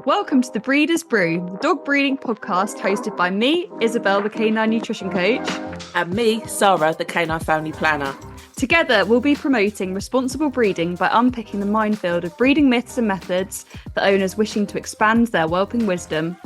Welcome to the Breeder's Brew, the dog breeding podcast hosted by me, Isabel, the canine nutrition coach. And me, Sarah, the canine family planner. Together, we'll be promoting responsible breeding by unpicking the minefield of breeding myths and methods for owners wishing to expand their whelping wisdom.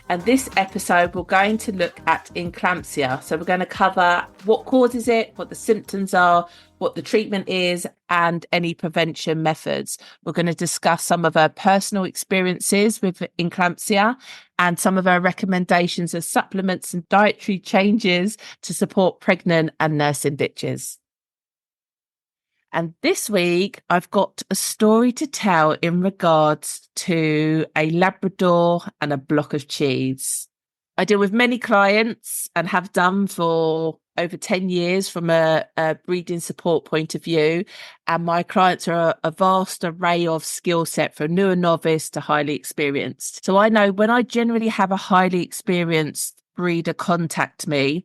And this episode, we're going to look at eclampsia. So we're going to cover what causes it, what the symptoms are, what the treatment is, and any prevention methods. We're going to discuss some of our personal experiences with eclampsia and some of our recommendations of supplements and dietary changes to support pregnant and nursing bitches. And this week, I've got a story to tell in regards to a Labrador and a block of cheese. I deal with many clients and have done for over 10 years from a breeding support point of view. And my clients are a vast array of skill set from new and novice to highly experienced. So I know when I generally have a highly experienced breeder contact me,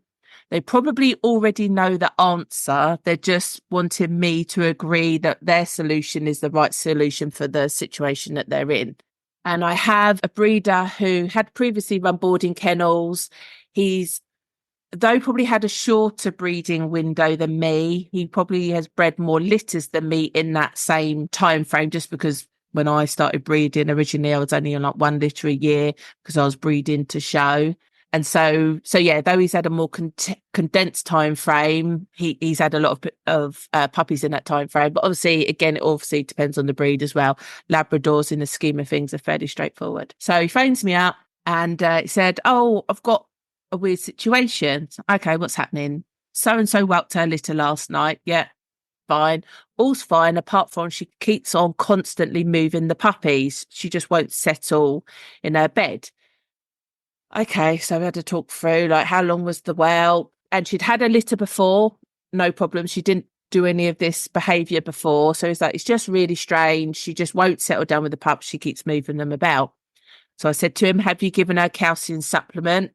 they probably already know the answer. They're just wanting me to agree that their solution is the right solution for the situation that they're in. And I have a breeder who had previously run boarding kennels. Though probably had a shorter breeding window than me, he probably has bred more litters than me in that same time frame, just because when I started breeding originally, I was only on like 1 litter a year because I was breeding to show. And so yeah, though he's had a more condensed time frame, he's had a lot of puppies in that time frame. But obviously, again, it obviously depends on the breed as well. Labradors, in the scheme of things, are fairly straightforward. So he phones me up and he said, "Oh, I've got a weird situation." Okay, what's happening? So and so whelped her litter last night. Yeah, fine. All's fine, apart from she keeps on constantly moving the puppies. She just won't settle in her bed. Okay, so we had to talk through, like, how long was the whelp? And she'd had a litter before, no problem. She didn't do any of this behaviour before. So it's like, it's just really strange. She just won't settle down with the pups. She keeps moving them about. So I said to him, "Have you given her calcium supplement?"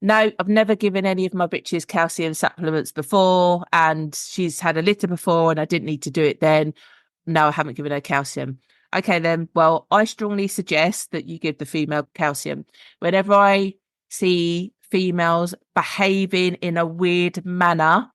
"No, I've never given any of my bitches calcium supplements before. And she's had a litter before and I didn't need to do it then. No, I haven't given her calcium." "Okay, then. Well, I strongly suggest that you give the female calcium. Whenever I see females behaving in a weird manner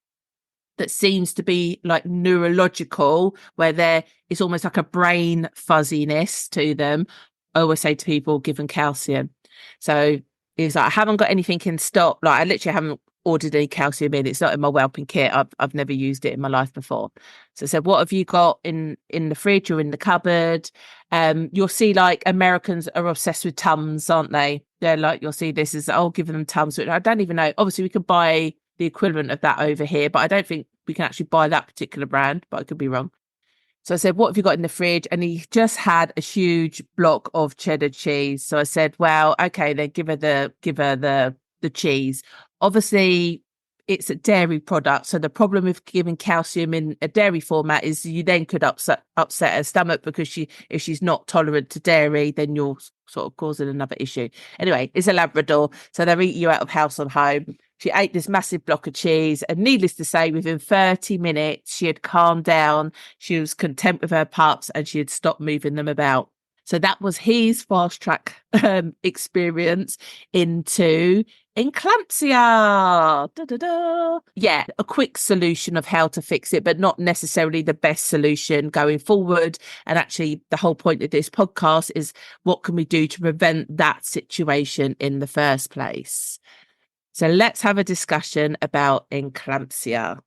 that seems to be like neurological, where it's almost like a brain fuzziness to them, I always say to people, give them calcium." So he was like, "I haven't got anything in stock. Like, I literally haven't ordered any calcium in. It's not in my whelping kit. I've never used it in my life before." So I said, "What have you got in the fridge or in the cupboard?" You'll see, like, Americans are obsessed with Tums, aren't they? They're like, you'll see this is, "Oh, giving them Tums," which I don't even know. Obviously, we could buy the equivalent of that over here, but I don't think we can actually buy that particular brand, but I could be wrong. So I said, "What have you got in the fridge?" And he just had a huge block of cheddar cheese. So I said, "Well, okay, then give her the cheese." Obviously, it's a dairy product. So the problem with giving calcium in a dairy format is you then could upset her stomach, because if she's not tolerant to dairy, then you're sort of causing another issue. Anyway, it's a Labrador, so they'll eat you out of house and home. She ate this massive block of cheese, and needless to say, within 30 minutes, she had calmed down. She was content with her pups and she had stopped moving them about. So that was his fast track experience into eclampsia. Da, da, da. Yeah, a quick solution of how to fix it, but not necessarily the best solution going forward. And actually, the whole point of this podcast is, what can we do to prevent that situation in the first place? So let's have a discussion about eclampsia.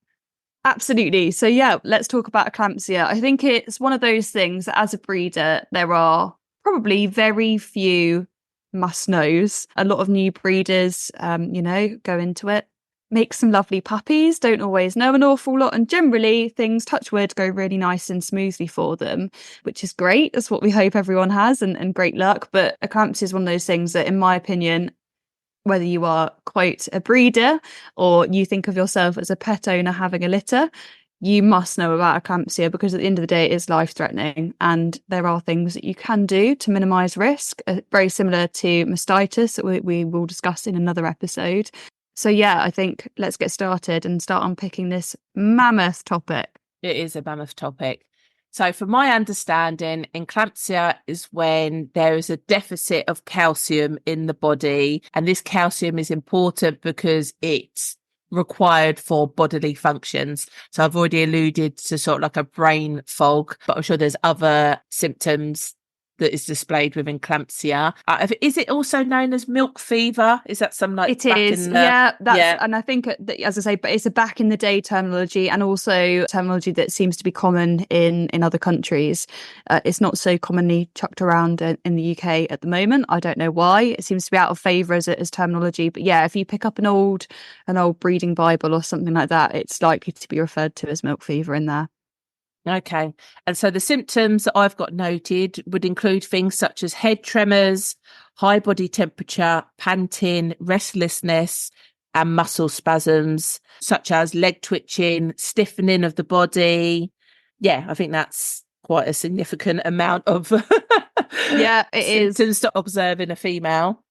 Absolutely. So yeah, let's talk about eclampsia. I think it's one of those things that as a breeder, there are probably very few must knows. A lot of new breeders, go into it, make some lovely puppies, don't always know an awful lot. And generally things, touch wood, go really nice and smoothly for them, which is great. That's what we hope everyone has, and great luck. But eclampsia is one of those things that, in my opinion, whether you are, quote, a breeder or you think of yourself as a pet owner having a litter, you must know about eclampsia, because at the end of the day, it is life-threatening. And there are things that you can do to minimise risk, very similar to mastitis that we will discuss in another episode. So yeah, I think let's get started and start unpicking this mammoth topic. It is a mammoth topic. So, from my understanding, eclampsia is when there is a deficit of calcium in the body. And this calcium is important because it's required for bodily functions. So, I've already alluded to sort of like a brain fog, but I'm sure there's other symptoms that is displayed with eclampsia. Is it also known as milk fever? Is that some like It back is, in the yeah. yeah? And I think, as I say, but it's a back in the day terminology, and also terminology that seems to be common in other countries. It's not so commonly chucked around in the UK at the moment. I don't know why. It seems to be out of favour as terminology. But yeah, if you pick up an old breeding Bible or something like that, it's likely to be referred to as milk fever in there. Okay. And so the symptoms that I've got noted would include things such as head tremors, high body temperature, panting, restlessness, and muscle spasms, such as leg twitching, stiffening of the body. Yeah, I think that's quite a significant amount of Yeah, it is. symptoms to observe in a female.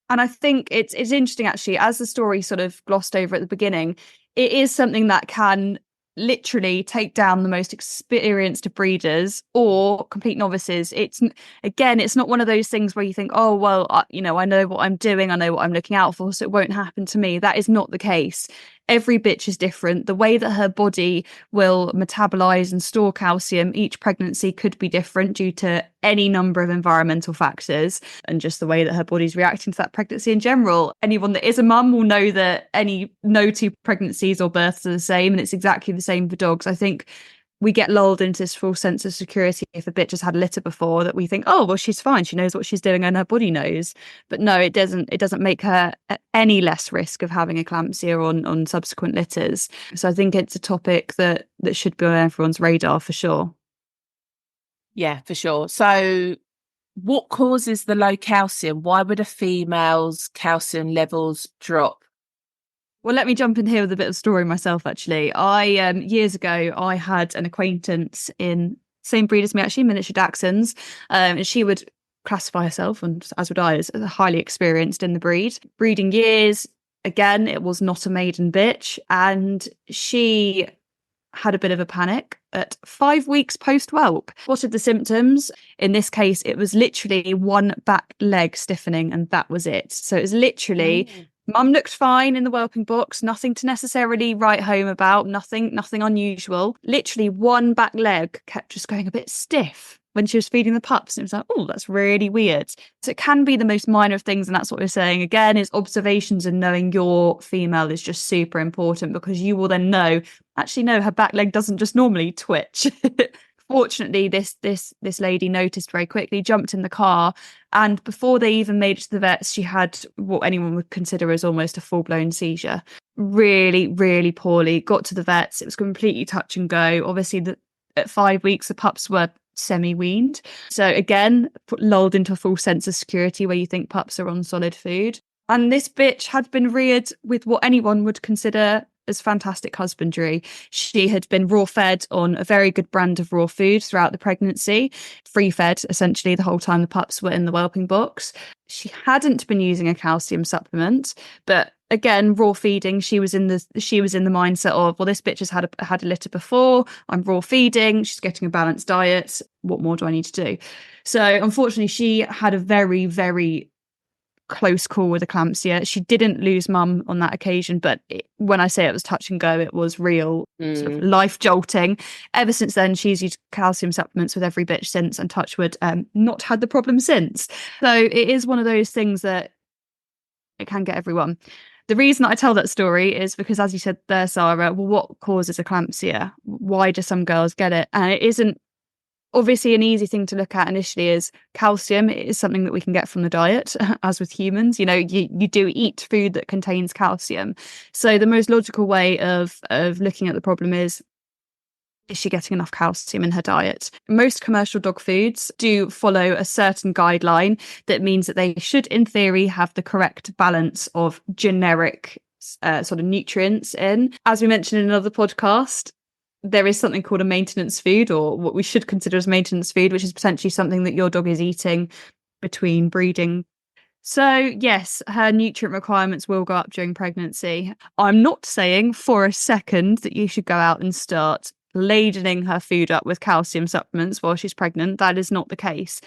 And I think it's interesting actually, as the story sort of glossed over at the beginning, it is something that can literally take down the most experienced of breeders or complete novices. It's not one of those things where you think, oh well, I know what I'm doing, I know what I'm looking out for, so it won't happen to me. That is not the case. Every bitch is different. The way that her body will metabolize and store calcium each pregnancy could be different due to any number of environmental factors and just the way that her body's reacting to that pregnancy in general. Anyone that is a mum will know that no two pregnancies or births are the same, and it's exactly the same for dogs. I think we get lulled into this false sense of security if a bitch has had a litter before, that we think, oh well, she's fine, she knows what she's doing and her body knows. But no, it doesn't make her any less risk of having eclampsia on subsequent litters. So I think it's a topic that should be on everyone's radar for sure. Yeah, for sure. So what causes the low calcium? Why would a female's calcium levels drop? Well, let me jump in here with a bit of story myself, actually. Years ago, I had an acquaintance in same breed as me, actually, miniature Dachshunds, and she would classify herself, and as would I, as highly experienced in the breed. Breeding years, again, it was not a maiden bitch, and she had a bit of a panic at 5 weeks post whelp. What are the symptoms? In this case, it was literally one back leg stiffening, and that was it. So it was literally mum looked fine in the whelping box, nothing to necessarily write home about, nothing unusual. Literally one back leg kept just going a bit stiff when she was feeding the pups. And it was like, oh, that's really weird. So it can be the most minor of things. And that's what we're saying again, is observations and knowing your female is just super important, because you will then know, actually, no, her back leg doesn't just normally twitch. Fortunately, this lady noticed very quickly, jumped in the car, and before they even made it to the vets, she had what anyone would consider as almost a full-blown seizure. Really, really poorly. Got to the vets. It was completely touch and go. Obviously, at 5 weeks, the pups were semi-weaned. So again, lulled into a full sense of security where you think pups are on solid food. And this bitch had been reared with what anyone would consider as fantastic husbandry. She had been raw fed on a very good brand of raw food throughout the pregnancy, free fed essentially the whole time the pups were in the whelping box. She hadn't been using a calcium supplement, but again, raw feeding, she was in the mindset of, well, this bitch has had a litter before, I'm raw feeding, she's getting a balanced diet, what more do I need to do? So unfortunately, she had a very, very close call with eclampsia. She didn't lose mum on that occasion, but when I say it was touch and go, it was real sort of life jolting. Ever since then, she's used calcium supplements with every bitch since, and touchwood, not had the problem since. So it is one of those things that it can get everyone. The reason that I tell that story is because, as you said there, Sarah, well, what causes eclampsia? Why do some girls get it? And it isn't obviously an easy thing to look at initially. Is calcium. It is something that we can get from the diet, as with humans. You do eat food that contains calcium. So the most logical way of looking at the problem is she getting enough calcium in her diet? Most commercial dog foods do follow a certain guideline that means that they should, in theory, have the correct balance of generic sort of nutrients in. As we mentioned in another podcast, there is something called a maintenance food, or what we should consider as maintenance food, which is potentially something that your dog is eating between breeding. So yes, her nutrient requirements will go up during pregnancy. I'm not saying for a second that you should go out and start ladening her food up with calcium supplements while she's pregnant. That is not the case.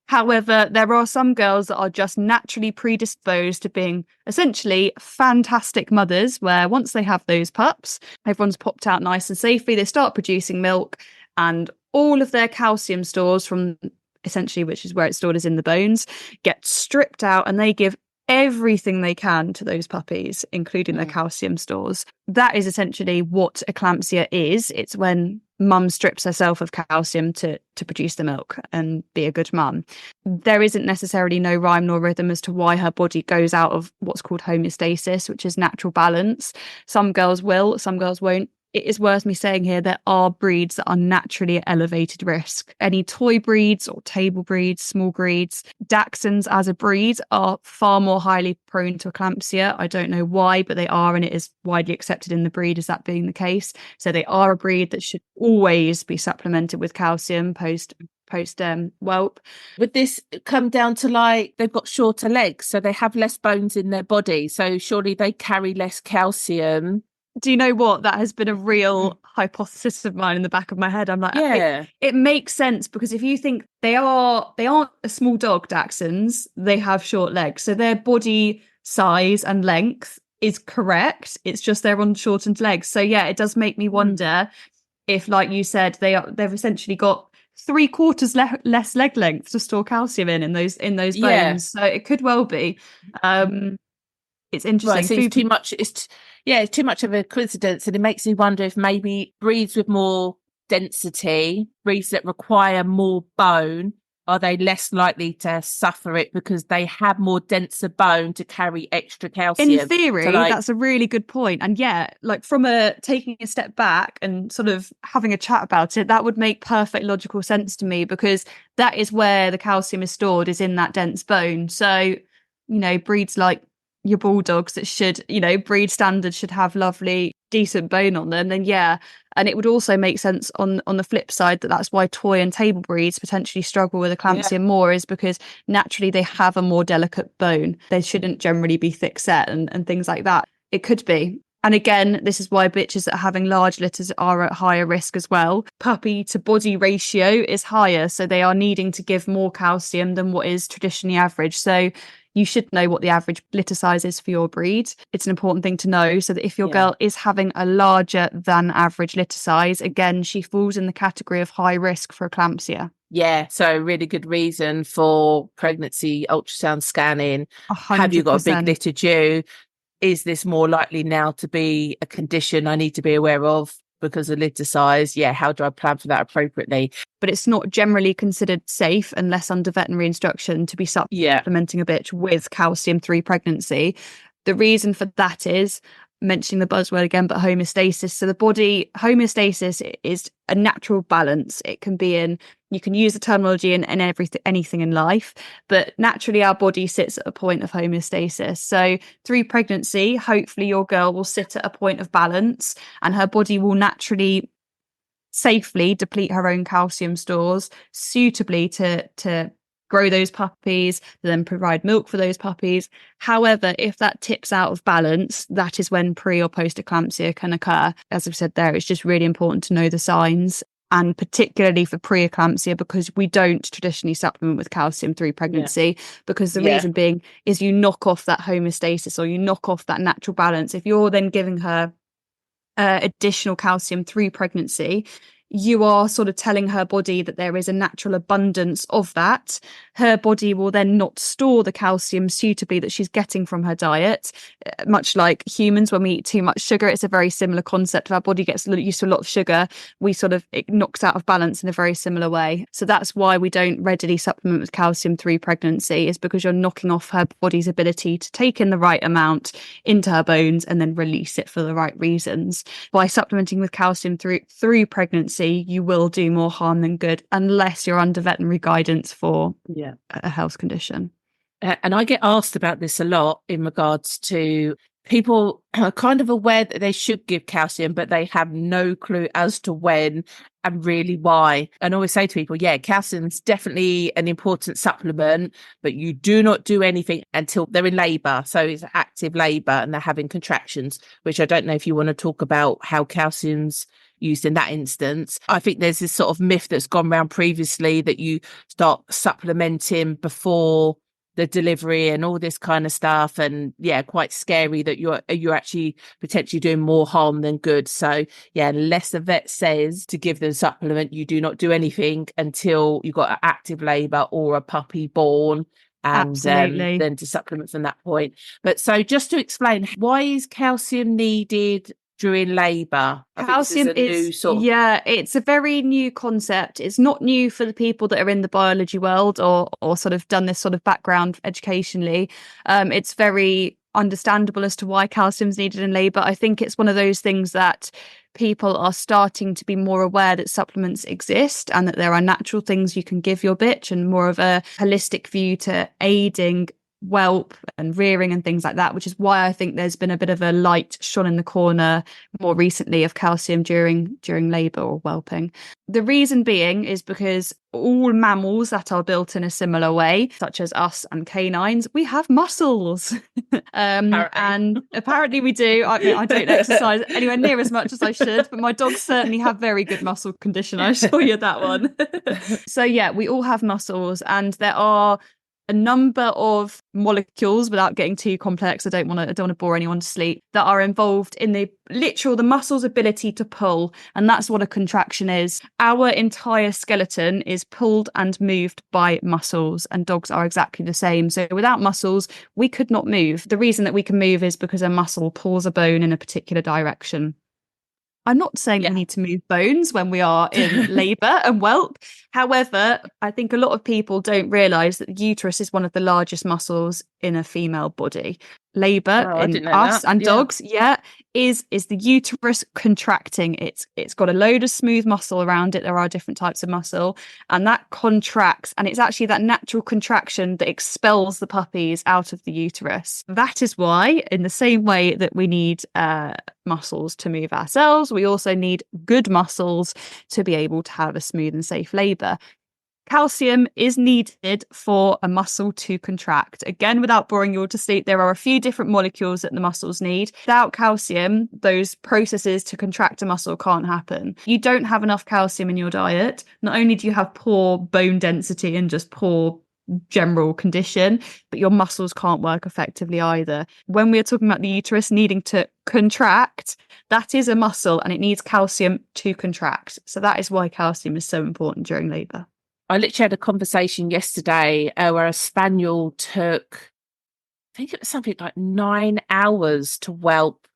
However, there are some girls that are just naturally predisposed to being essentially fantastic mothers, where once they have those pups, everyone's popped out nice and safely, they start producing milk, and all of their calcium stores from essentially, which is where it's stored, is in the bones, get stripped out, and they give everything they can to those puppies, including their calcium stores. That is essentially what eclampsia is. It's when mum strips herself of calcium to produce the milk and be a good mum. There isn't necessarily no rhyme nor rhythm as to why her body goes out of what's called homeostasis, which is natural balance. Some girls will, some girls won't. It is worth me saying here, there are breeds that are naturally at elevated risk. Any toy breeds or table breeds, small breeds, Dachshunds as a breed are far more highly prone to eclampsia. I don't know why, but they are, and it is widely accepted in the breed as that being the case. So they are a breed that should always be supplemented with calcium post whelp. Would this come down to like they've got shorter legs, so they have less bones in their body, so surely they carry less calcium? Do you know what? That has been a real hypothesis of mine in the back of my head. I'm like, yeah, it makes sense, because if you think they aren't a small dog, Dachshunds, they have short legs. So their body size and length is correct. It's just they're on shortened legs. So yeah, it does make me wonder if, like you said, they've essentially got 3/4 less leg length to store calcium in those bones. Yeah. So it could well be. It's interesting. Right, so it's too much. It's too much of a coincidence, and it makes me wonder if maybe breeds with more density, breeds that require more bone, are they less likely to suffer it because they have more denser bone to carry extra calcium? In theory, that's a really good point. And yeah, like from taking a step back and sort of having a chat about it, that would make perfect logical sense to me, because that is where the calcium is stored, is in that dense bone. So, breeds like your bulldogs that should, breed standards should have lovely, decent bone on them, then yeah. And it would also make sense on the flip side that's why toy and table breeds potentially struggle with eclampsia more, is because naturally they have a more delicate bone. They shouldn't generally be thick set and things like that. It could be. And again, this is why bitches that are having large litters are at higher risk as well. Puppy to body ratio is higher, so they are needing to give more calcium than what is traditionally average. So you should know what the average litter size is for your breed. It's an important thing to know, so that if your girl is having a larger than average litter size, again, she falls in the category of high risk for eclampsia. Yeah, so really good reason for pregnancy ultrasound scanning. 100%. Have you got a big litter due? Is this more likely now to be a condition I need to be aware of because of litter size? Yeah, how do I plan for that appropriately? But it's not generally considered safe unless under veterinary instruction to be supplementing a bitch with calcium through pregnancy. The reason for that is, mentioning the buzzword again, but homeostasis. So the body, homeostasis is a natural balance. It can be you can use the terminology in anything in life, but naturally our body sits at a point of homeostasis. So through pregnancy, hopefully your girl will sit at a point of balance, and her body will naturally safely deplete her own calcium stores suitably to grow those puppies, to then provide milk for those puppies. However, if that tips out of balance, that is when pre or post eclampsia can occur. As I've said there, it's just really important to know the signs, and particularly for pre-eclampsia, because we don't traditionally supplement with calcium through pregnancy, because the reason being is you knock off that homeostasis, or you knock off that natural balance. If you're then giving her additional calcium through pregnancy, you are sort of telling her body that there is a natural abundance of that. Her body will then not store the calcium suitably that she's getting from her diet. Much like humans, when we eat too much sugar, it's a very similar concept. If our body gets used to a lot of sugar, it knocks out of balance in a very similar way. So that's why we don't readily supplement with calcium through pregnancy, is because you're knocking off her body's ability to take in the right amount into her bones and then release it for the right reasons. By supplementing with calcium through pregnancy, you will do more harm than good, unless you're under veterinary guidance for a health condition. And I get asked about this a lot in regards to people are kind of aware that they should give calcium, but they have no clue as to when and really why. And I always say to people, calcium is definitely an important supplement, but you do not do anything until they're in labour. So it's active labour and they're having contractions, which I don't know if you want to talk about how calcium's used in that instance. I think there's this sort of myth that's gone around previously that you start supplementing before the delivery and all this kind of stuff, and quite scary that you're actually potentially doing more harm than good. So unless the vet says to give them supplement, you do not do anything until you've got an active labour or a puppy born, and Absolutely. then to supplement from that point. But so just to explain, why is calcium needed during labour? Calcium it's a very new concept. It's not new for the people that are in the biology world or sort of done this sort of background educationally. It's very understandable as to why calcium is needed in labour. I think it's one of those things that people are starting to be more aware that supplements exist and that there are natural things you can give your bitch, and more of a holistic view to aiding whelp and rearing and things like that, which is why I think there's been a bit of a light shone in the corner more recently of calcium during labour or whelping. The reason being is because all mammals that are built in a similar way, such as us and canines, we have muscles. And apparently we do. I don't exercise anywhere near as much as I should, but my dogs certainly have very good muscle condition. I assure you that one. So we all have muscles, and there are a number of molecules, without getting too complex, I don't want to bore anyone to sleep, that are involved in the muscle's ability to pull. And that's what a contraction is. Our entire skeleton is pulled and moved by muscles, and dogs are exactly the same. So without muscles, we could not move. The reason that we can move is because a muscle pulls a bone in a particular direction. I'm not saying we need to move bones when we are in labour and whelp. However, I think a lot of people don't realise that the uterus is one of the largest muscles in a female body. Labour in us and dogs, is the uterus contracting. It's got a load of smooth muscle around it. There are different types of muscle, and that contracts, and it's actually that natural contraction that expels the puppies out of the uterus. That is why, in the same way that we need muscles to move ourselves, we also need good muscles to be able to have a smooth and safe labour. Calcium is needed for a muscle to contract. Again, without boring you all to sleep, there are a few different molecules that the muscles need. Without calcium, those processes to contract a muscle can't happen. You don't have enough calcium in your diet. Not only do you have poor bone density and just poor general condition, but your muscles can't work effectively either. When we're talking about the uterus needing to contract, that is a muscle and it needs calcium to contract. So that is why calcium is so important during labour. I literally had a conversation yesterday where a spaniel took, I think it was something like 9 hours to whelp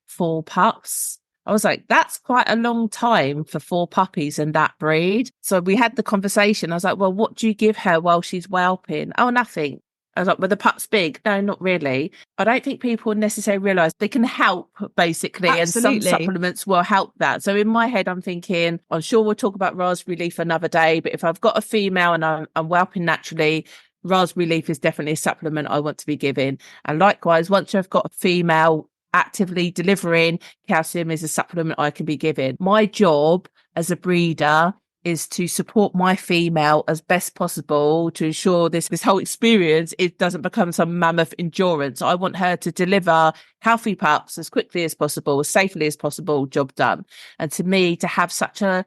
4 pups. I was like, that's quite a long time for 4 puppies in that breed. So we had the conversation. I was like, well, what do you give her while she's whelping? Oh, nothing. I was like, well, the pup's big. No, not really. I don't think people necessarily realise they can help, basically. Absolutely. And some supplements will help that. So in my head, I'm thinking, I'm sure we'll talk about raspberry leaf another day, but if I've got a female and I'm whelping naturally, raspberry leaf is definitely a supplement I want to be giving. And likewise, once I've got a female actively delivering, calcium is a supplement I can be giving. My job as a breeder is to support my female as best possible to ensure this whole experience, it doesn't become some mammoth endurance. I want her to deliver healthy pups as quickly as possible, as safely as possible, job done. And to me, to have such a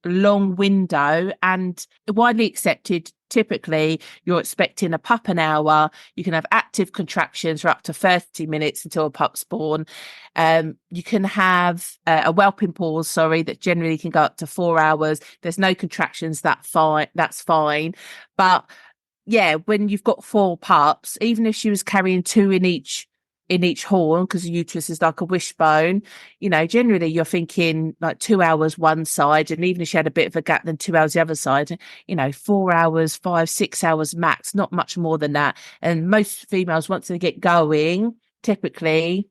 long window and widely accepted, typically you're expecting a pup an hour, you can have active contractions for up to 30 minutes until a pup's born. You can have a whelping pause, that generally can go up to 4 hours. There's no contractions, that's fine. But when you've got 4 pups, even if she was carrying 2 in each horn, because the uterus is like a wishbone, generally you're thinking like 2 hours one side, and even if she had a bit of a gap, then 2 hours the other side, 4 hours, 5, 6 hours max, not much more than that. And most females, once they get going, typically,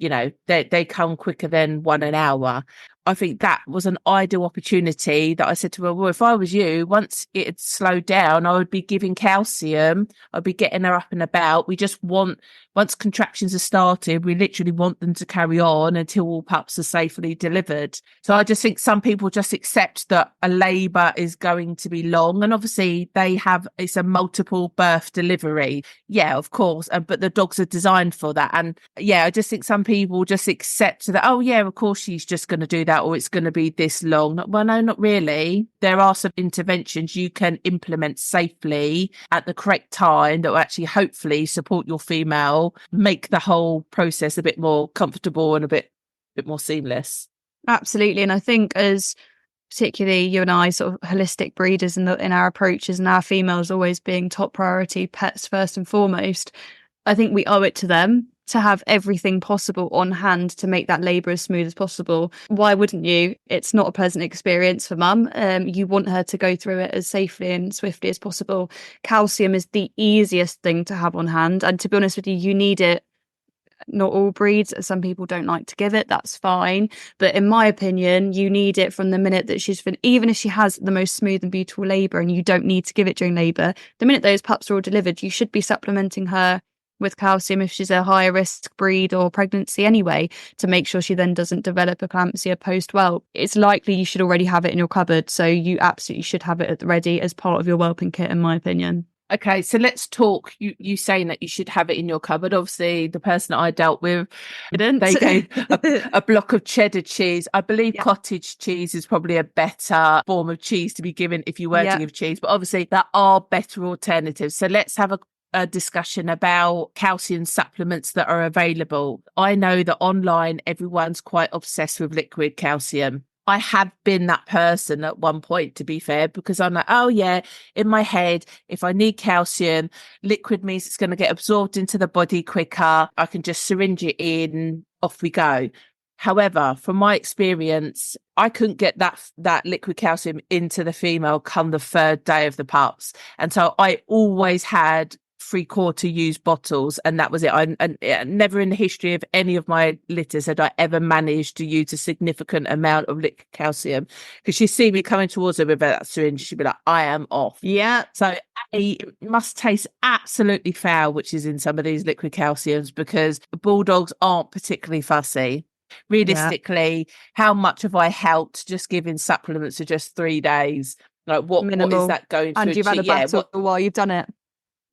they come quicker than 1 an hour. I think that was an ideal opportunity that I said to her, well, if I was you, once it had slowed down, I would be giving calcium. I'd be getting her up and about. We just want, once contractions are started, we literally want them to carry on until all pups are safely delivered. So I just think some people just accept that a labour is going to be long. And obviously it's a multiple birth delivery. Yeah, of course. But the dogs are designed for that. And I just think some people just accept that, oh yeah, of course she's just going to do that about, or it's going to be this long. Well, no, not really. There are some interventions you can implement safely at the correct time that will actually hopefully support your female, make the whole process a bit more comfortable and a bit more seamless. Absolutely. And I think as particularly you and I, sort of holistic breeders in our approaches, and our females always being top priority, pets first and foremost, I think we owe it to them to have everything possible on hand to make that labour as smooth as possible. Why wouldn't you? It's not a pleasant experience for mum. You want her to go through it as safely and swiftly as possible. Calcium is the easiest thing to have on hand. And to be honest with you, you need it. Not all breeds. Some people don't like to give it. That's fine. But in my opinion, you need it from the minute that she's even if she has the most smooth and beautiful labour and you don't need to give it during labour, the minute those pups are all delivered, you should be supplementing her with calcium if she's a higher risk breed or pregnancy anyway, to make sure she then doesn't develop eclampsia post-whelp. It's likely you should already have it in your cupboard, so you absolutely should have it at the ready as part of your whelping kit, in my opinion. Okay, so let's talk. You saying that you should have it in your cupboard. Obviously, the person that I dealt with, they gave a block of cheddar cheese. I believe cottage cheese is probably a better form of cheese to be given if you were to give cheese. But obviously, there are better alternatives. So let's have a discussion about calcium supplements that are available. I know that online, everyone's quite obsessed with liquid calcium. I have been that person at one point, to be fair, because I'm like, oh yeah, in my head, if I need calcium, liquid means it's going to get absorbed into the body quicker. I can just syringe it in, off we go. However, from my experience, I couldn't get that liquid calcium into the female come the third day of the pups. And so I always had 3/4 used bottles, and that was it. And never in the history of any of my litters had I ever managed to use a significant amount of liquid calcium, because she'd see me coming towards her with that syringe, she'd be like, I am off. Yeah. So it must taste absolutely foul, which is in some of these liquid calciums, because bulldogs aren't particularly fussy. Realistically, how much have I helped just giving supplements for just 3 days? Like what is that going to and you've had a battle while you've done it.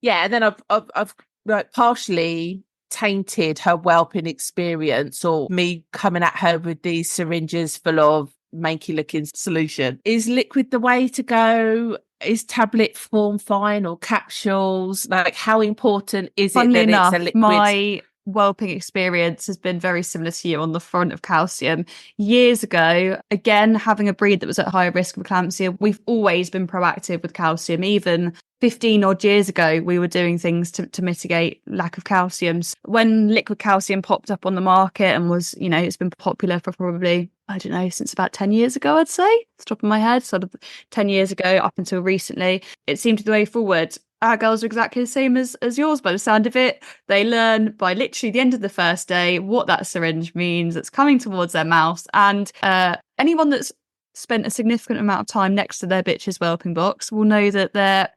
Yeah, and then I've like partially tainted her whelping experience, or me coming at her with these syringes full of manky looking solution. Is liquid the way to go? Is tablet form fine, or capsules? Like, how important is Funnily it that enough, it's a liquid? My whelping experience has been very similar to you on the front of calcium. Years ago, again, having a breed that was at higher risk of eclampsia, we've always been proactive with calcium. Even 15 odd years ago, we were doing things to mitigate lack of calcium. When liquid calcium popped up on the market and was, it's been popular for probably, I don't know, since about 10 years ago, I'd say, off the top of my head, sort of 10 years ago up until recently, it seemed the way forward. Our girls are exactly the same as yours by the sound of it. They learn by literally the end of the first day what that syringe means. It's coming towards their mouths. And anyone that's spent a significant amount of time next to their bitch's whelping box will know that their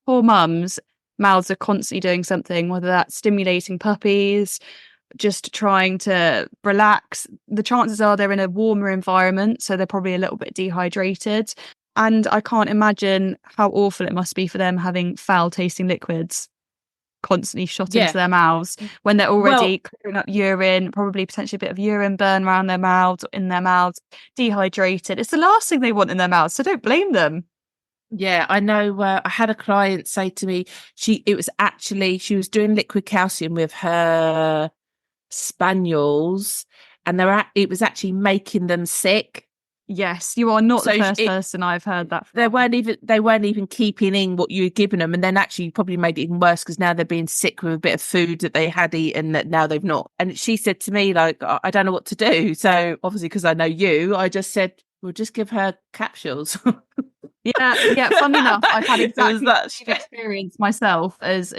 poor mums' mouths are constantly doing something, whether that's stimulating puppies, just trying to relax. The chances are they're in a warmer environment, so they're probably a little bit dehydrated. And I can't imagine how awful it must be for them having foul tasting liquids constantly shot into their mouths when they're already clearing up urine, probably potentially a bit of urine burn around their mouths, in their mouths, dehydrated. It's the last thing they want in their mouths, so don't blame them. Yeah, I know. I had a client say to me, she was doing liquid calcium with her spaniels, and it was actually making them sick. Yes, you are not the first person I've heard that from. They weren't even keeping in what you were giving them, and then actually probably made it even worse, because now they're being sick with a bit of food that they had eaten that now they've not. And she said to me, like, I don't know what to do. So obviously, because I know you, I just said, we'll just give her capsules. Yeah. Funny enough, I've had exactly that experience myself as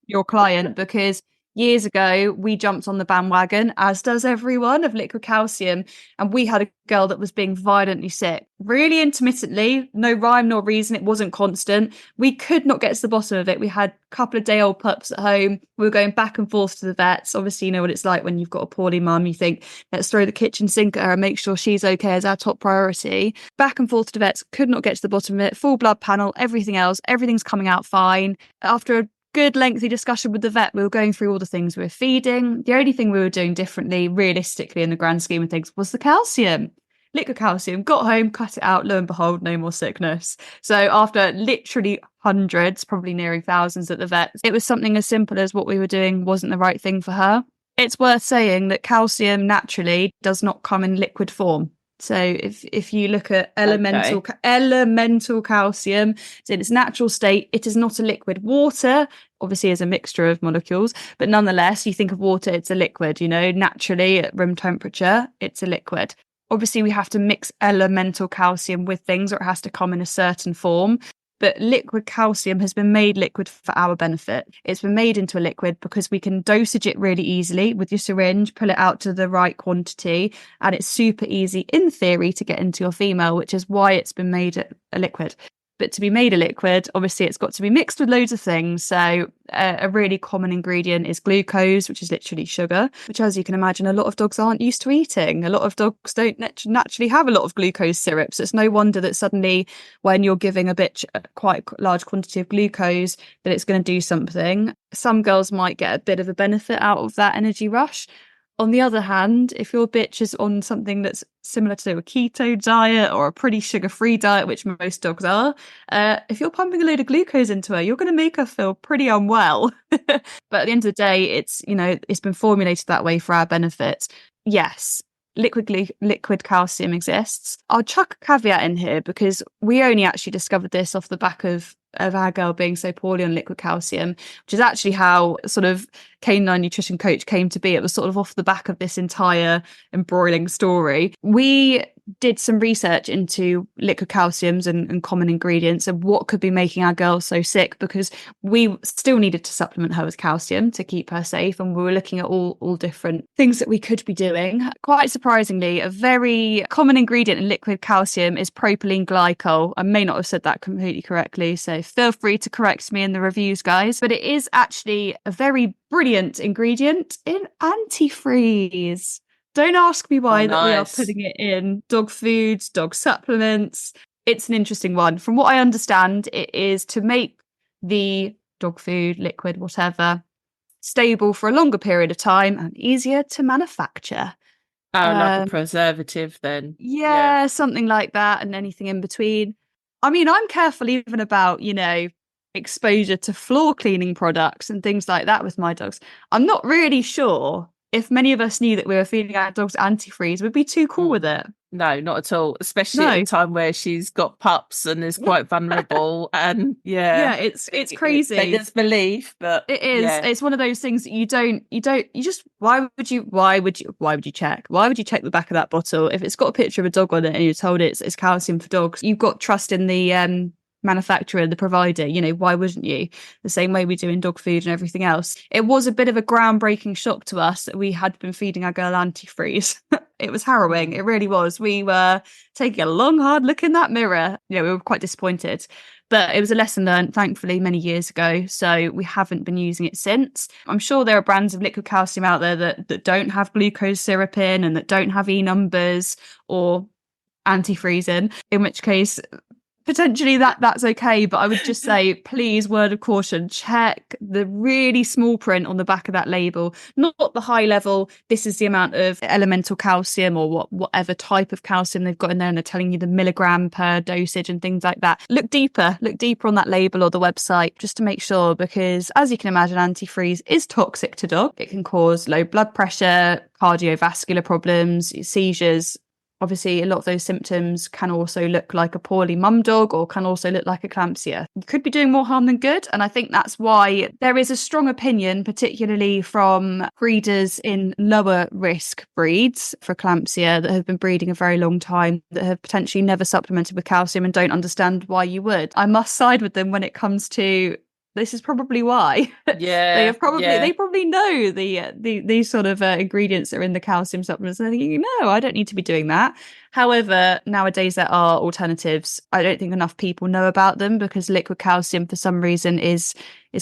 your client, because years ago we jumped on the bandwagon, as does everyone, of liquid calcium, and we had a girl that was being violently sick, really intermittently, no rhyme nor reason. It wasn't constant. We could not get to the bottom of it. We had a couple of day-old pups at home. We were going back and forth to the vets. Obviously, you know what it's like when you've got a poorly mum. You think, let's throw the kitchen sink at her and make sure she's okay as our top priority. Back and forth to the vets, could not get to the bottom of it. Full blood panel, everything else, everything's coming out fine. After a good lengthy discussion with the vet, we were going through all the things we were feeding. The only thing we were doing differently, realistically, in the grand scheme of things, was the calcium. liquid calcium, got home, cut it out, lo and behold, no more sickness. So after literally hundreds, probably nearing thousands at the vet, it was something as simple as what we were doing wasn't the right thing for her. It's worth saying that calcium naturally does not come in liquid form. So if you look at elemental calcium, it's in its natural state, it is not a liquid. Water obviously is a mixture of molecules, but nonetheless, you think of water, it's a liquid, naturally at room temperature, it's a liquid. Obviously, we have to mix elemental calcium with things, or it has to come in a certain form. But liquid calcium has been made liquid for our benefit. It's been made into a liquid because we can dosage it really easily with your syringe, pull it out to the right quantity, and it's super easy, in theory, to get into your female, which is why it's been made a liquid. But to be made a liquid, obviously, it's got to be mixed with loads of things. So a really common ingredient is glucose, which is literally sugar, which, as you can imagine, a lot of dogs aren't used to eating. A lot of dogs don't naturally have a lot of glucose syrup. So it's no wonder that suddenly when you're giving a bitch a quite large quantity of glucose, that it's going to do something. Some girls might get a bit of a benefit out of that energy rush. On the other hand, if your bitch is on something that's similar to a keto diet or a pretty sugar-free diet, which most dogs are, if you're pumping a load of glucose into her, you're going to make her feel pretty unwell. But at the end of the day, it's been formulated that way for our benefit. Yes, liquid calcium exists. I'll chuck a caveat in here because we only actually discovered this off the back of our girl being so poorly on liquid calcium, which is actually how sort of Canine Nutrition Coach came to be. It was sort of off the back of this entire embroiling story. We did some research into liquid calciums and common ingredients and what could be making our girl so sick, because we still needed to supplement her with calcium to keep her safe, and we were looking at all different things that we could be doing. Quite surprisingly, a very common ingredient in liquid calcium is propylene glycol. I may not have said that completely correctly, so feel free to correct me in the reviews, guys, but it is actually a very brilliant ingredient in antifreeze. Don't ask me why that we are putting it in dog foods, dog supplements. It's an interesting one. From what I understand, it is to make the dog food, liquid, whatever, stable for a longer period of time and easier to manufacture. Oh, like a preservative then. Yeah, something like that, and anything in between. I mean, I'm careful even about, exposure to floor cleaning products and things like that with my dogs. I'm not really sure if many of us knew that we were feeding our dogs antifreeze, we'd be too cool with it. No, not at all. Especially at a time where she's got pups and is quite vulnerable. And it's crazy. They just believe, but it is. Yeah. It's one of those things that you just. Why would you check? Why would you check the back of that bottle if it's got a picture of a dog on it and you're told it's calcium for dogs? You've got trust in the manufacturer, the provider. Why wouldn't you? The same way we do in dog food and everything else. It was a bit of a groundbreaking shock to us that we had been feeding our girl antifreeze. It was harrowing. It really was. We were taking a long, hard look in that mirror. We were quite disappointed. But it was a lesson learned, thankfully, many years ago. So we haven't been using it since. I'm sure there are brands of liquid calcium out there that don't have glucose syrup in and that don't have E numbers or antifreeze in which case potentially that's okay, but I would just say, please, word of caution, check the really small print on the back of that label, not the high level, this is the amount of elemental calcium or whatever type of calcium they've got in there, and they're telling you the milligram per dosage and things like that. Look deeper on that label or the website just to make sure, because as you can imagine, antifreeze is toxic to dog. It can cause low blood pressure, cardiovascular problems, seizures. Obviously, a lot of those symptoms can also look like a poorly mum dog or can also look like eclampsia. You could be doing more harm than good. And I think that's why there is a strong opinion, particularly from breeders in lower risk breeds for eclampsia that have been breeding a very long time, that have potentially never supplemented with calcium and don't understand why you would. I must side with them when it comes to this is probably why. Yeah, they probably know these sort of ingredients that are in the calcium supplements. And they're thinking, no, I don't need to be doing that. However, nowadays there are alternatives. I don't think enough people know about them because liquid calcium, for some reason, is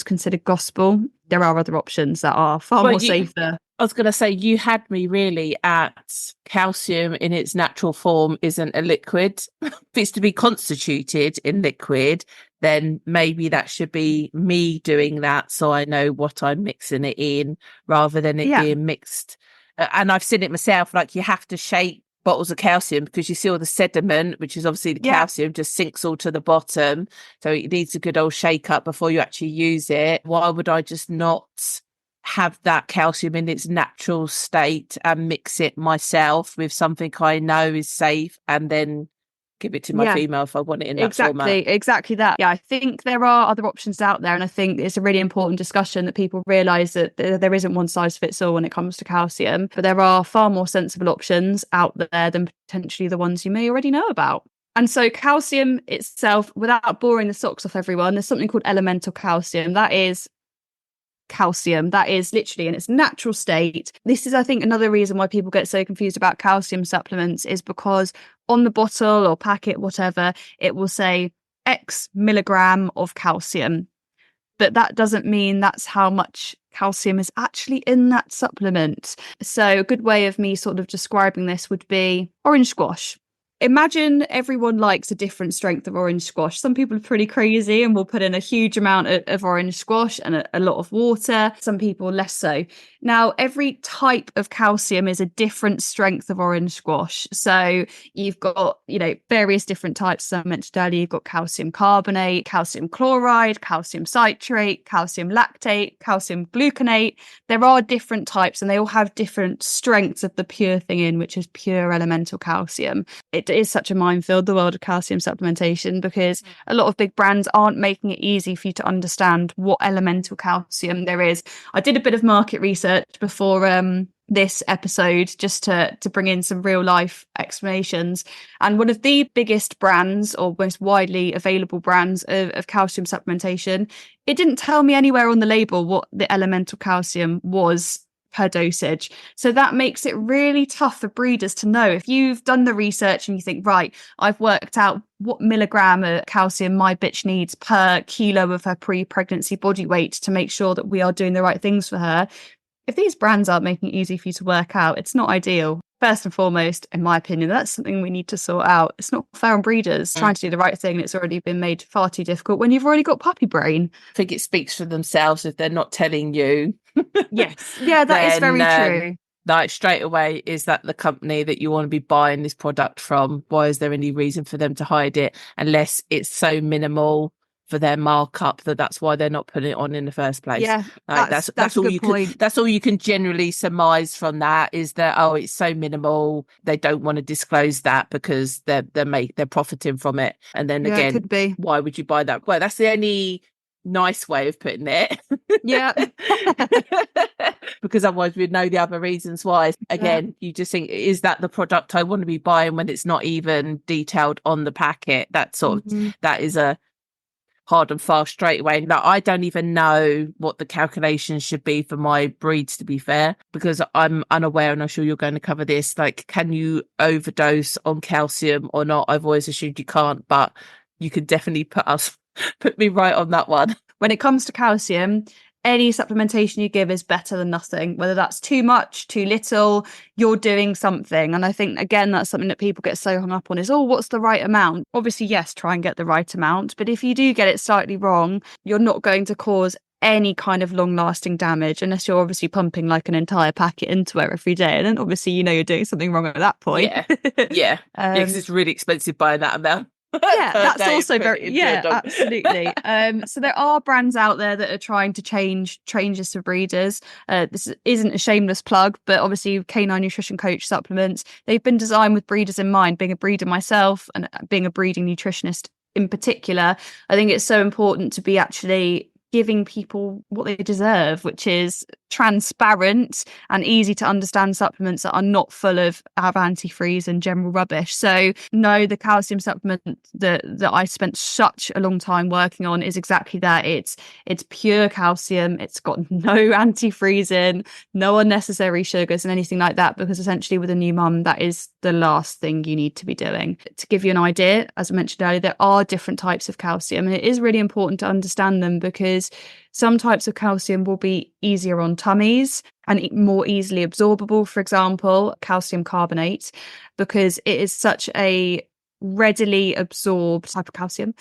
considered gospel. There are other options that are far more safer. I was going to say, you had me really at calcium in its natural form isn't a liquid. If it's to be constituted in liquid, then maybe that should be me doing that so I know what I'm mixing it in rather than it being mixed. And I've seen it myself, like you have to shake bottles of calcium, because you see all the sediment, which is obviously the calcium, just sinks all to the bottom. So it needs a good old shake up before you actually use it. Why would I just not have that calcium in its natural state and mix it myself with something I know is safe, and then give it to my female if I want it in that format? Exactly that. Yeah, I think there are other options out there, and I think it's a really important discussion that people realise that there isn't one size fits all when it comes to calcium, but there are far more sensible options out there than potentially the ones you may already know about. And so calcium itself, without boring the socks off everyone, there's something called elemental calcium. That is calcium that is literally in its natural state. This is, I think, another reason why people get so confused about calcium supplements, is because on the bottle or packet, whatever, it will say X milligram of calcium, but that doesn't mean that's how much calcium is actually in that supplement. So a good way of me sort of describing this would be orange squash. Imagine everyone likes a different strength of orange squash. Some people are pretty crazy and will put in a huge amount of orange squash and a lot of water. Some people less so. Now, every type of calcium is a different strength of orange squash. So you've got, various different types. As I mentioned earlier, you've got calcium carbonate, calcium chloride, calcium citrate, calcium lactate, calcium gluconate. There are different types, and they all have different strengths of the pure thing in, which is pure elemental calcium. It is such a minefield, the world of calcium supplementation, because a lot of big brands aren't making it easy for you to understand what elemental calcium there is. I did a bit of market research before this episode just to bring in some real life explanations. And one of the biggest brands, or most widely available brands of calcium supplementation, it didn't tell me anywhere on the label what the elemental calcium was per dosage. So that makes it really tough for breeders to know. If you've done the research and you think, right, I've worked out what milligram of calcium my bitch needs per kilo of her pre-pregnancy body weight to make sure that we are doing the right things for her. If these brands aren't making it easy for you to work out, it's not ideal. First and foremost, in my opinion, that's something we need to sort out. It's not fair on breeders trying to do the right thing. It's already been made far too difficult when you've already got puppy brain. I think it speaks for themselves if they're not telling you. Yes. Yeah, that is very true. Like, straight away, is that the company that you want to be buying this product from? Why is there any reason for them to hide it, unless it's so minimal for their markup that's why they're not putting it on in the first place? Yeah, like, that's all you point. That's all you can generally surmise from that, is that, oh, it's so minimal, they don't want to disclose that because they're profiting from it. And then again, it could be. Why would you buy that? Well, that's the only nice way of putting it. Yeah. Because otherwise we'd know the other reasons why. Again, you just think, is that the product I want to be buying, when it's not even detailed on the packet? That sort of, that is a hard and fast straight away. Now, I don't even know what the calculations should be for my breeds, to be fair, because I'm unaware, and I'm sure you're going to cover this. Like, can you overdose on calcium or not? I've always assumed you can't, but you could definitely put me right on that one. When it comes to calcium, any supplementation you give is better than nothing. Whether that's too much, too little, you're doing something. And I think, again, that's something that people get so hung up on, is, oh, what's the right amount? Obviously, yes, try and get the right amount. But if you do get it slightly wrong, you're not going to cause any kind of long-lasting damage, unless you're obviously pumping like an entire packet into it every day. And then obviously, you're doing something wrong at that point. Yeah. Because it's really expensive buying that amount. Yeah, that's also very, absolutely. So there are brands out there that are trying to changes for breeders. This isn't a shameless plug, but obviously Canine Nutrition Coach supplements, they've been designed with breeders in mind. Being a breeder myself, and being a breeding nutritionist in particular, I think it's so important to be actually giving people what they deserve, which is transparent and easy to understand supplements that are not full of antifreeze and general rubbish. So no, the calcium supplement that I spent such a long time working on is exactly that. It's pure calcium. It's got no antifreeze in, no unnecessary sugars and anything like that, because essentially with a new mum, that is the last thing you need to be doing. To give you an idea, as I mentioned earlier, there are different types of calcium, and it is really important to understand them, because some types of calcium will be easier on tummies and more easily absorbable. For example, calcium carbonate, because it is such a readily absorbed type of calcium.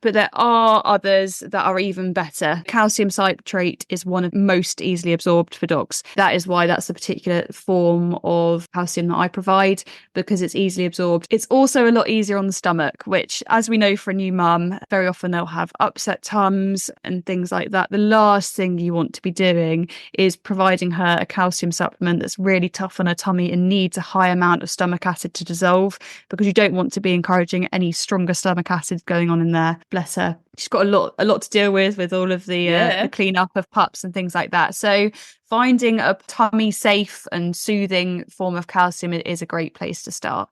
But there are others that are even better. Calcium citrate is one of most easily absorbed for dogs. That is why that's a particular form of calcium that I provide, because it's easily absorbed. It's also a lot easier on the stomach, which, as we know, for a new mum, very often they'll have upset tums and things like that. The last thing you want to be doing is providing her a calcium supplement that's really tough on her tummy and needs a high amount of stomach acid to dissolve, because you don't want to be encouraging any stronger stomach acid going on in there. Bless her. She's got a lot to deal with all of the cleanup of pups and things like that. So finding a tummy safe and soothing form of calcium is a great place to start.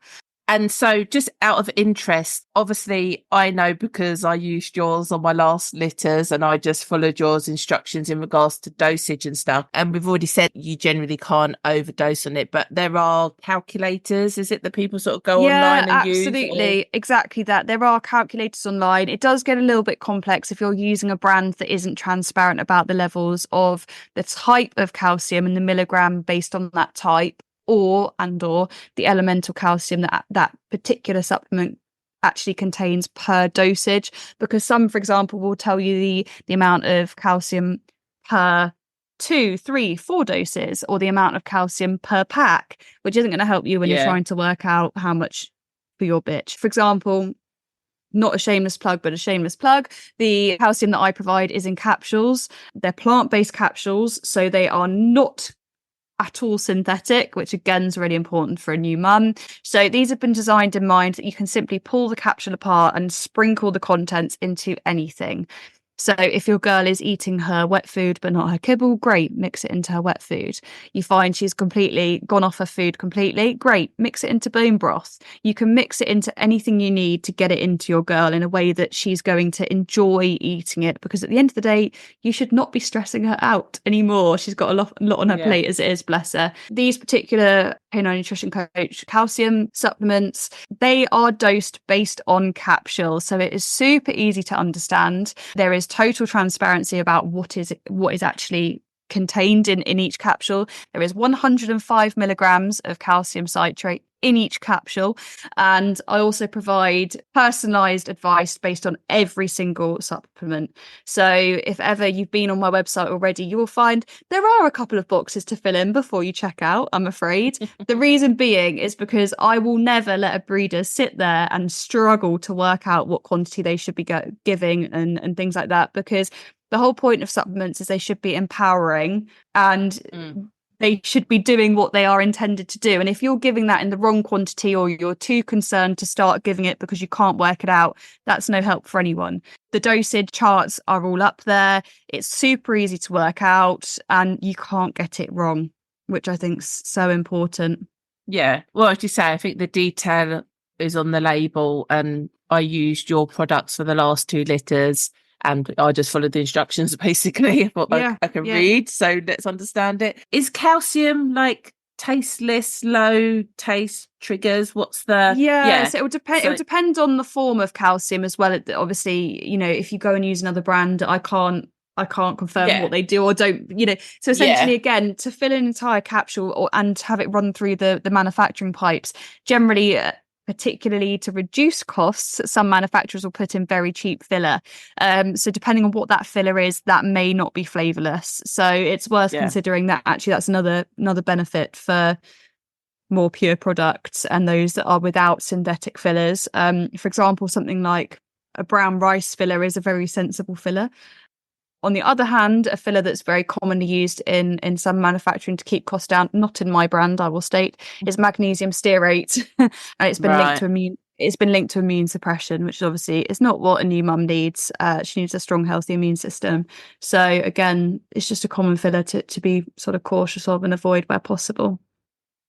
And so just out of interest, obviously I know because I used yours on my last litters and I just followed yours instructions in regards to dosage and stuff. And we've already said you generally can't overdose on it, but there are calculators, is it, that people sort of go online and use? Absolutely. Exactly that. There are calculators online. It does get a little bit complex if you're using a brand that isn't transparent about the levels of the type of calcium and the milligram based on that type, or the elemental calcium that particular supplement actually contains per dosage. Because some, for example, will tell you the amount of calcium per 2, 3, 4 doses, or the amount of calcium per pack, which isn't going to help you when you're trying to work out how much for your bitch. For example, not a shameless plug, but a shameless plug, the calcium that I provide is in capsules. They're plant-based capsules, so they are not at all synthetic, which again is really important for a new mum. So these have been designed in mind that you can simply pull the capsule apart and sprinkle the contents into anything. So if your girl is eating her wet food but not her kibble, great, mix it into her wet food. You find she's completely gone off her food completely, great, mix it into bone broth. You can mix it into anything you need to get it into your girl in a way that she's going to enjoy eating it, because at the end of the day, you should not be stressing her out anymore. She's got a lot on her plate as it is, bless her. These particular Canine Nutrition Coach calcium supplements, they are dosed based on capsules, so it is super easy to understand. There is total transparency about what is actually contained in each capsule. There is 105 milligrams of calcium citrate in each capsule, and I also provide personalized advice based on every single supplement. So if ever you've been on my website already, you will find there are a couple of boxes to fill in before you check out, I'm afraid. The reason being is because I will never let a breeder sit there and struggle to work out what quantity they should be giving and things like that, because the whole point of supplements is they should be empowering and they should be doing what they are intended to do. And if you're giving that in the wrong quantity, or you're too concerned to start giving it because you can't work it out, that's no help for anyone. The dosage charts are all up there. It's super easy to work out and you can't get it wrong, which I think is so important. Yeah. Well, as you say, I think the detail is on the label, and I used your products for the last 2 litters. And I just followed the instructions basically what I can read. So let's understand it. Is calcium like tasteless, low taste triggers? What's the so it would depend. It would depend on the form of calcium as well. Obviously, if you go and use another brand, I can't confirm what they do or don't. So essentially, again, to fill an entire capsule and have it run through the manufacturing pipes, generally. Particularly to reduce costs, some manufacturers will put in very cheap filler. So depending on what that filler is, that may not be flavourless. So it's worth considering that. Actually, that's another benefit for more pure products and those that are without synthetic fillers. For example, something like a brown rice filler is a very sensible filler. On the other hand, a filler that's very commonly used in some manufacturing to keep costs down, not in my brand, I will state, is magnesium stearate, and it's been linked to immune suppression, which obviously is not what a new mum needs. She needs a strong, healthy immune system. So again, it's just a common filler to be sort of cautious of and avoid where possible.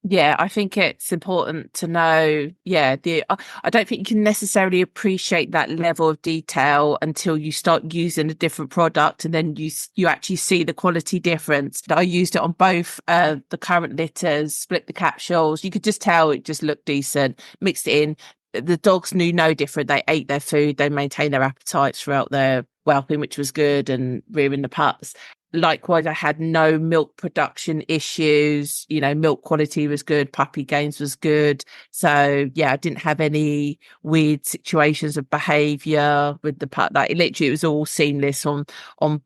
Yeah, I think it's important to know. I don't think you can necessarily appreciate that level of detail until you start using a different product, and then you actually see the quality difference. I used it on both the current litters, split the capsules. You could just tell it just looked decent, mixed it in. The dogs knew no different. They ate their food, they maintained their appetites throughout their whelping, which was good, and rearing the pups. Likewise, I had no milk production issues. Milk quality was good, puppy gains was good. So yeah, I didn't have any weird situations of behavior with the pup. Like literally, it was all seamless on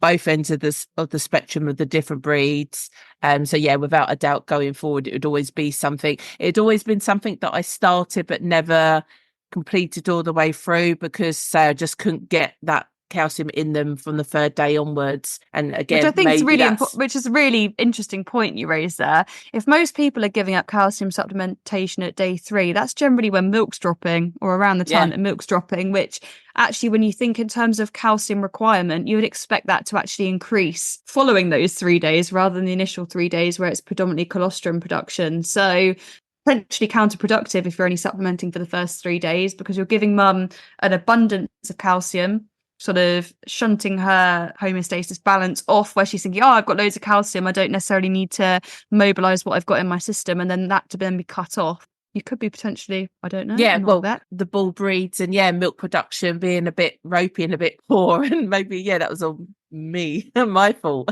both ends of the spectrum of the different breeds. So yeah, without a doubt, going forward, it would always be something. It'd always been something that I started but never completed all the way through, because say I just couldn't get that calcium in them from the third day onwards. And Which I again, think is maybe really that's important, which is a really interesting point you raised there. If most people are giving up calcium supplementation at day 3, that's generally when milk's dropping, or around the time yeah that milk's dropping, which actually, when you think in terms of calcium requirement, you would expect that to actually increase following those 3 days rather than the initial 3 days where it's predominantly colostrum production. So potentially counterproductive if you're only supplementing for the first 3 days, because you're giving mum an abundance of calcium, sort of shunting her homeostasis balance off, where she's thinking, oh, I've got loads of calcium, I don't necessarily need to mobilize what I've got in my system, and then that to then be cut off. You could be potentially, I don't know, yeah, not a well, vet. the bull breeds and milk production being a bit ropey and a bit poor, and maybe that was all me my fault.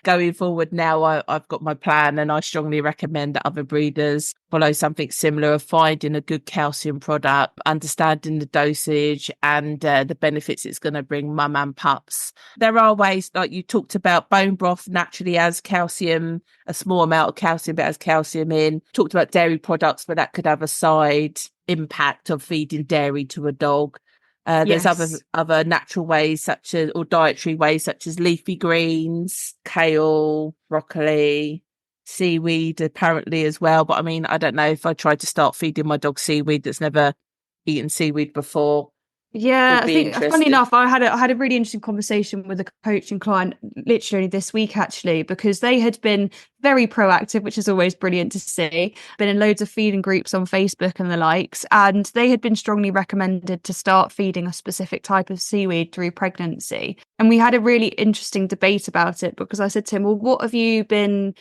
Going forward now, I've got my plan, and I strongly recommend that other breeders follow something similar, of finding a good calcium product, understanding the dosage and the benefits it's going to bring mum and pups. There are ways, like you talked about, bone broth naturally has calcium, a small amount of calcium, but has calcium in. Talked about dairy products, but that could have a side impact of feeding dairy to a dog. There's Yes. other natural ways, or dietary ways, such as leafy greens, kale, broccoli, seaweed apparently as well. But I mean, I don't know if I tried to start feeding my dog seaweed that's never eaten seaweed before, Yeah, would I be think funny interested. enough, I had a really interesting conversation with a coaching client literally this week actually, because they had been very proactive, which is always brilliant to see. Been in loads of feeding groups on Facebook and the likes, and they had been strongly recommended to start feeding a specific type of seaweed through pregnancy. And we had a really interesting debate about it, because I said to him, well, what have you been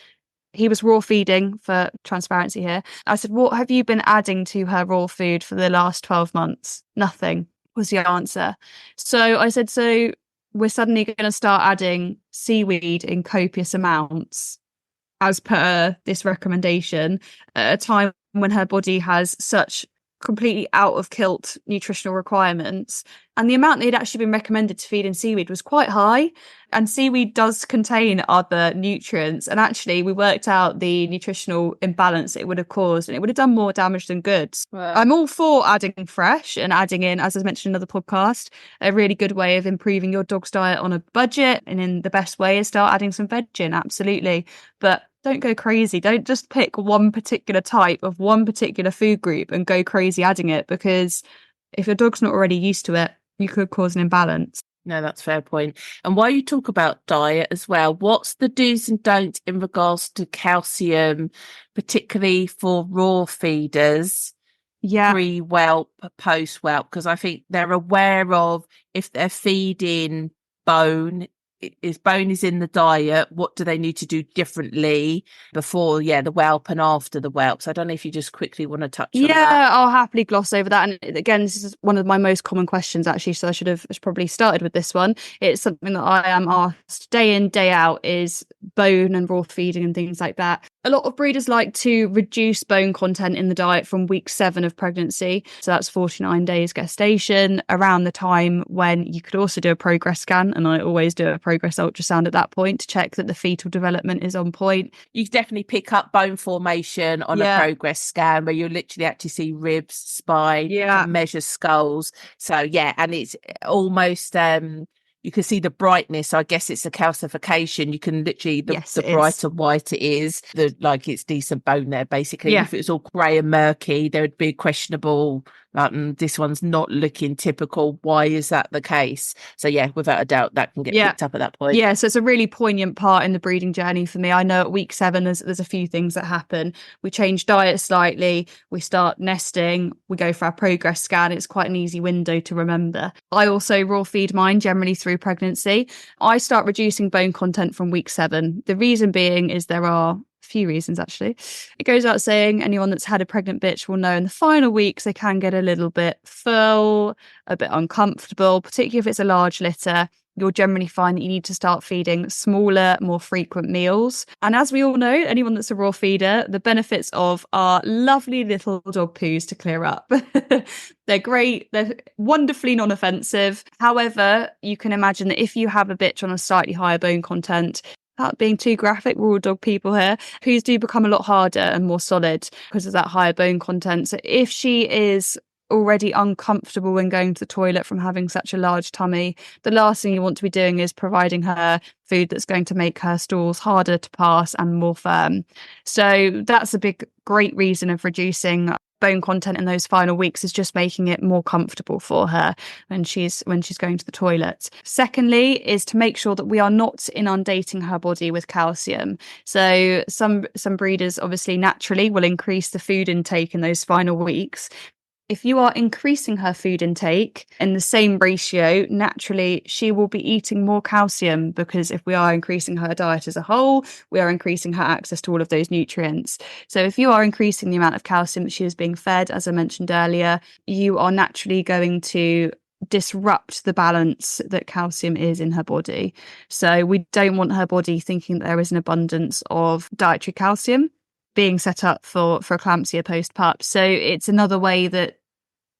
he was raw feeding, for transparency here. I said, what have you been adding to her raw food for the last 12 months? Nothing was the answer. So I said, so we're suddenly going to start adding seaweed in copious amounts as per this recommendation at a time when her body has such completely out of kilt nutritional requirements. And the amount they'd actually been recommended to feed in seaweed was quite high. And seaweed does contain other nutrients. And actually, we worked out the nutritional imbalance it would have caused, and it would have done more damage than good. Well, I'm all for adding fresh and adding in, as I mentioned in another podcast, a really good way of improving your dog's diet on a budget. And in the best way is start adding some veg in, absolutely. But don't go crazy. Don't just pick one particular type of one particular food group and go crazy adding it, because if your dog's not already used to it, you could cause an imbalance. no, that's a fair point. And while you talk about diet as well, what's the do's and don'ts in regards to calcium, particularly for raw feeders, Yeah. pre-whelp, post-whelp? Because I think they're aware of, if they're feeding bone, bone is in the diet, what do they need to do differently before the whelp and after the whelp? So I don't know if you just quickly want to touch on that. Yeah, I'll happily gloss over that. And again, this is one of my most common questions, actually. So I should have probably started with this one. It's something that I am asked day in, day out, is bone and raw feeding and things like that. A lot of breeders like to reduce bone content in the diet from week 7 of pregnancy. So that's 49 days gestation, around the time when you could also do a progress scan. And I always do a progress ultrasound at that point to check that the fetal development is on point. You definitely pick up bone formation on a Yeah. progress scan, where you literally actually see ribs, spine, Yeah. can measure skulls. So and it's almost you can see the brightness. I guess it's a calcification. You can literally, Yes, the it is. brighter white it is, like it's decent bone there basically. Yeah. If it was all grey and murky, there would be a questionable, this one's not looking typical. Why is that the case? So without a doubt, that can get Yeah. picked up at that point. Yeah, so it's a really poignant part in the breeding journey for me. I know at week 7, there's a few things that happen. We change diet slightly, we start nesting, we go for our progress scan. It's quite an easy window to remember. I also raw feed mine generally through pregnancy. I start reducing bone content from week 7. The reason being is there are few reasons actually. It goes out saying anyone that's had a pregnant bitch will know in the final weeks they can get a little bit full, a bit uncomfortable, particularly if it's a large litter. you'll generally find that you need to start feeding smaller, more frequent meals. And as we all know, anyone that's a raw feeder, the benefits of our lovely little dog poos to clear up. They're great. They're wonderfully non-offensive. However, you can imagine that if you have a bitch on a slightly higher bone content, without being too graphic, we're all dog people here, poos do become a lot harder and more solid because of that higher bone content. So if she is already uncomfortable when going to the toilet from having such a large tummy, the last thing you want to be doing is providing her food that's going to make her stools harder to pass and more firm. So that's a great reason of reducing bone content in those final weeks, is just making it more comfortable for her when she's going to the toilet. Secondly, is to make sure that we are not inundating her body with calcium. So some breeders obviously naturally will increase the food intake in those final weeks. If you are increasing her food intake in the same ratio, naturally she will be eating more calcium, because if we are increasing her diet as a whole, we are increasing her access to all of those nutrients. So if you are increasing the amount of calcium that she is being fed, as I mentioned earlier, you are naturally going to disrupt the balance that calcium is in her body. So we don't want her body thinking that there is an abundance of dietary calcium being set up for eclampsia post-pup. So it's another way that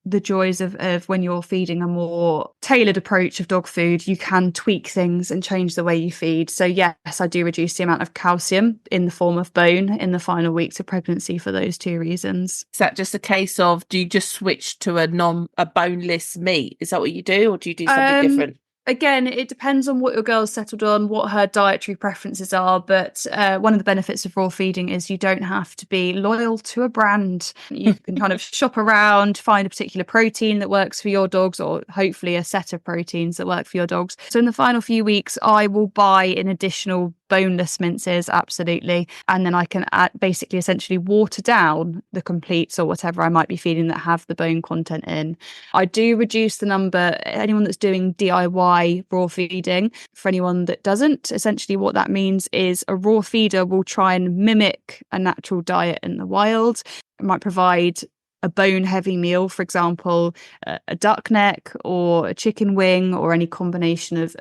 the joys of when you're feeding a more tailored approach of dog food, you can tweak things and change the way you feed. So yes, I do reduce the amount of calcium in the form of bone in the final weeks of pregnancy for those two reasons. Is that just a case of, do you just switch to a boneless meat? Is that what you do, or do you do something different? Again, it depends on what your girl's settled on, what her dietary preferences are. But one of the benefits of raw feeding is you don't have to be loyal to a brand. You can kind of shop around, find a particular protein that works for your dogs, or hopefully a set of proteins that work for your dogs. So in the final few weeks, I will buy in additional boneless minces, absolutely. And then I can basically essentially water down the completes or whatever I might be feeding that have the bone content in. I do reduce the number, anyone that's doing DIY raw feeding. For anyone that doesn't, essentially what that means is a raw feeder will try and mimic a natural diet in the wild. It might provide a bone heavy meal, for example, a duck neck or a chicken wing, or any combination of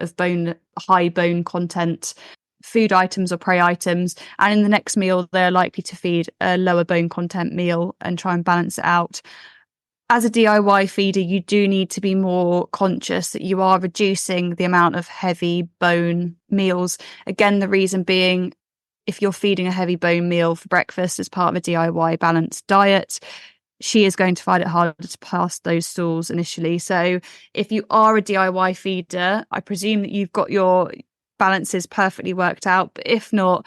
high bone content food items or prey items, and in the next meal they're likely to feed a lower bone content meal and try and balance it out. As a DIY feeder, you do need to be more conscious that you are reducing the amount of heavy bone meals. Again, the reason being, if you're feeding a heavy bone meal for breakfast as part of a DIY balanced diet, she is going to find it harder to pass those stools initially. So if you are a DIY feeder, I presume that you've got your balances perfectly worked out, but if not,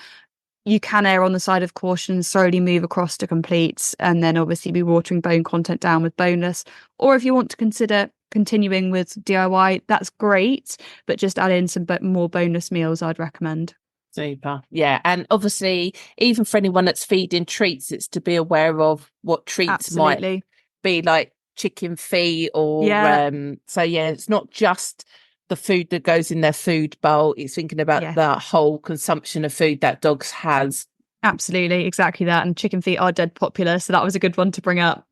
you can err on the side of caution, slowly move across to completes, and then obviously be watering bone content down with boneless. Or if you want to consider continuing with DIY, that's great, but just add in some more boneless meals, I'd recommend. Super. Yeah. And obviously, even for anyone that's feeding treats, it's to be aware of what treats Absolutely. might be, like chicken feet or so yeah, it's not just the food that goes in their food bowl. It's thinking about the whole consumption of food that dogs has. Absolutely, exactly that. And chicken feet are dead popular, so that was a good one to bring up.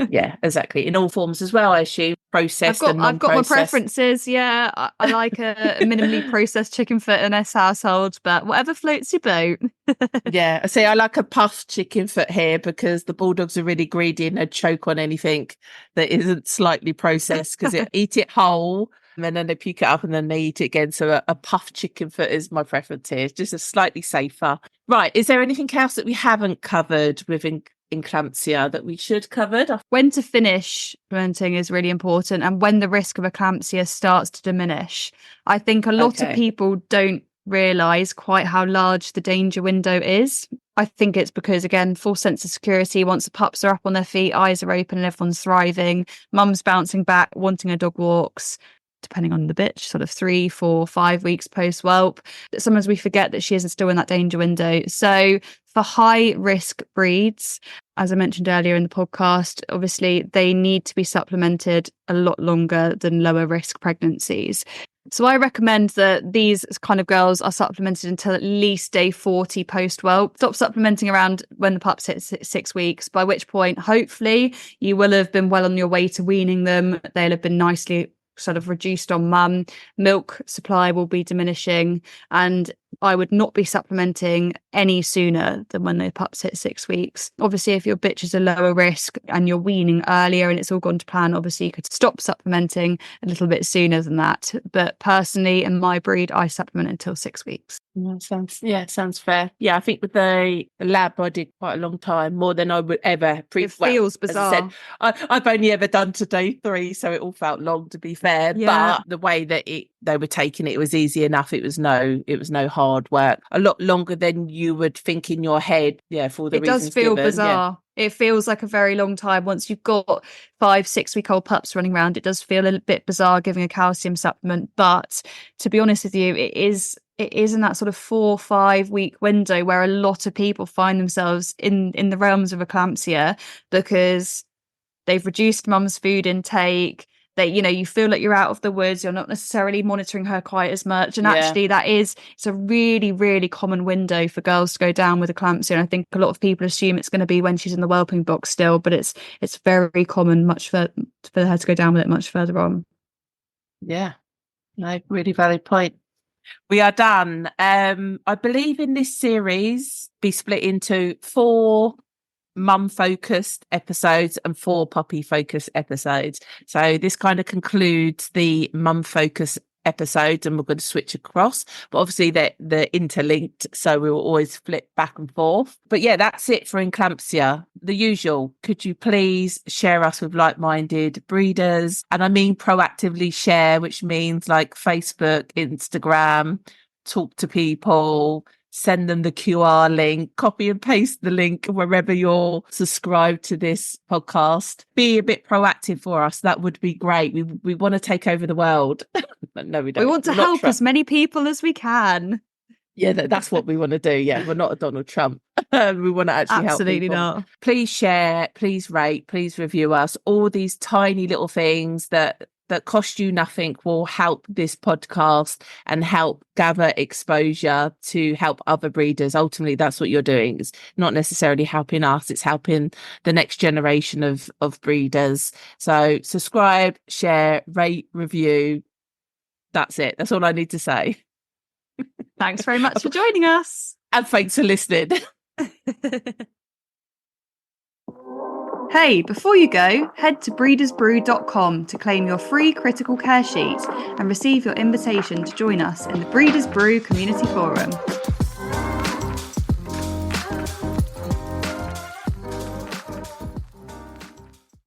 Yeah, exactly. In all forms as well, I assume. Processed and non-processed. I've got my preferences. Yeah, I like a minimally processed chicken foot in this household, but whatever floats your boat. Yeah, I say I like a puffed chicken foot here, because the bulldogs are really greedy and they choke on anything that isn't slightly processed, because they eat it whole and then they puke it up and then they eat it again. So a puffed chicken foot is my preference here. It's just a slightly safer. Right. Is there anything else that we haven't covered with eclampsia that we should cover? When to finish supplementing is really important, and when the risk of eclampsia starts to diminish. I think a lot of people don't realise quite how large the danger window is. I think it's because, again, full sense of security. Once the pups are up on their feet, eyes are open and everyone's thriving, mum's bouncing back, wanting her dog walks, depending on the bitch, sort of 3, 4, 5 weeks post whelp. Sometimes we forget that she isn't still in that danger window. So for high risk breeds, as I mentioned earlier in the podcast, obviously they need to be supplemented a lot longer than lower risk pregnancies. So I recommend that these kind of girls are supplemented until at least day 40 post whelp. Stop supplementing around when the pups hit 6 weeks, by which point hopefully you will have been well on your way to weaning them. They'll have been nicely sort of reduced on mum. Milk supply will be diminishing, and I would not be supplementing any sooner than when the pups hit 6 weeks. Obviously, if your bitch is a lower risk and you're weaning earlier and it's all gone to plan, obviously you could stop supplementing a little bit sooner than that. But personally, in my breed, I supplement until 6 weeks. Sounds fair. Yeah, I think with the lab I did quite a long time, more than I would ever It feels bizarre. As I said, I've only ever done to day 3, so it all felt long, to be fair. Yeah. But the way that they were taking it was easy enough. It was no hard work. A lot longer than you would think in your head. Yeah, for the reasons it does feel given. bizarre. Yeah. It feels like a very long time. Once you've got 5-6 week old pups running around, it does feel a bit bizarre giving a calcium supplement. But to be honest with you, it is in that sort of 4-5 week window where a lot of people find themselves in the realms of eclampsia, because they've reduced mum's food intake. You feel like you're out of the woods. You're not necessarily monitoring her quite as much. And actually it's a really, really common window for girls to go down with eclampsia. And I think a lot of people assume it's going to be when she's in the whelping box still, but it's very common for her to go down with it much further on. Yeah, no, really valid point. We are done. I believe in this series be split into 4 mum focused episodes and 4 puppy focused episodes. So this kind of concludes the mum focus episodes, and we're going to switch across, but obviously they're interlinked, so we will always flip back and forth. But yeah, that's it for eclampsia. The usual, could you please share us with like-minded breeders? And I mean proactively share, which means like Facebook, Instagram, talk to people, send them the QR link, copy and paste the link wherever you're subscribed to this podcast. Be a bit proactive for us. That would be great. We want to take over the world. No, we don't. We want to help as many people as we can. Yeah, that's what we want to do. Yeah, we're not a Donald Trump. We want to actually help people. Absolutely not. Please share, please rate, please review us. All these tiny little things that cost you nothing will help this podcast and help gather exposure to help other breeders. Ultimately, that's what you're doing. It's not necessarily helping us, it's helping the next generation of breeders. So subscribe, share, rate, review. That's it. That's all I need to say. Thanks very much for joining us. And thanks for listening. Hey, before you go, head to breedersbrew.com to claim your free critical care sheet and receive your invitation to join us in the Breeders Brew Community Forum.